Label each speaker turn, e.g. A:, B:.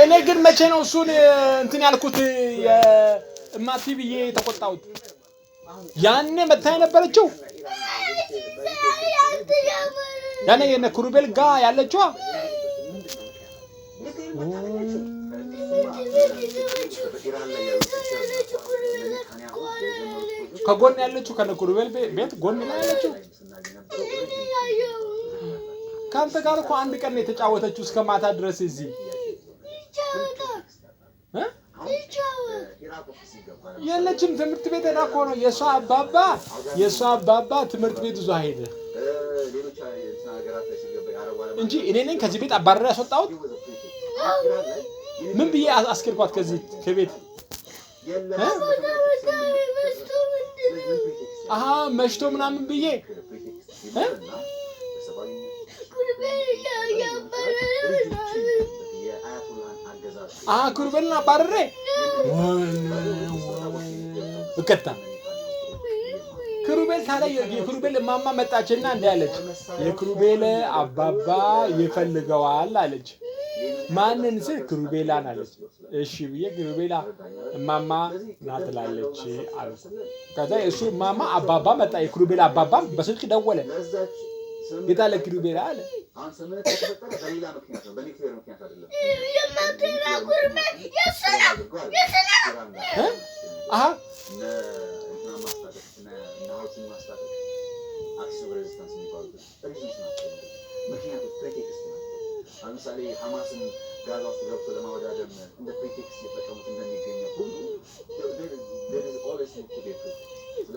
A: እኔ ግን መቼ ነው እሱን እንትን ያልኩት የእማቲ ብዬ ተቆጣሁት ያኔ መታ የነበረችው ያኔ የነ ኩሩቤል ጋ ያለችው ከጎን ያለችው ከነ ኩሩቤል ቤት ጎን ላይ ያለችው ካንተ ጋር እኮ አንድ ቀን የተጫወተችው እስከ ማታ ድረስ እዚህ የለችም ትምህርት ቤት ሄዳ እኮ ነው የሷ አባባ ትምህርት ቤት ይዞ ሄደ እንጂ እኔ ነኝ ከዚህ ቤት አባረር ያስወጣሁት ምን ብዬ አስከርኳት ከዚህ ከቤት አሃ መሽቶ ምናምን ብዬ ኩሩቤልና አባረረ እከታ ኩሩቤል ታዲያ የኩሩቤል ማማ መጣችና እንዲያለች የኩሩቤል አባባ ይፈልገዋል አለች ማንን ስል ኩሩቤላን አለች እሺ ብዬ ኩሩቤላ ማማ ናትላለች አለ ከዛ እሱ ማማ አባባ መጣ የኩሩቤል አባባ በስልክ ደወለ የታለ ኩሩቤላ አለ አሁን ሰምነት ተፈጠረ በሌላ ምክንያት ነው በኒክሌር ምክንያት አይደለም የማንተና ኩሩቤል የሰላም አሃ ለምሳሌ ሐማስን ጋዛ ውስጥ ገብቶ ለማወዳደር እንደ ፕሪቴክስት የተጠቀሙት እንደሚገኘው ሁሉ there is always need to be a pretext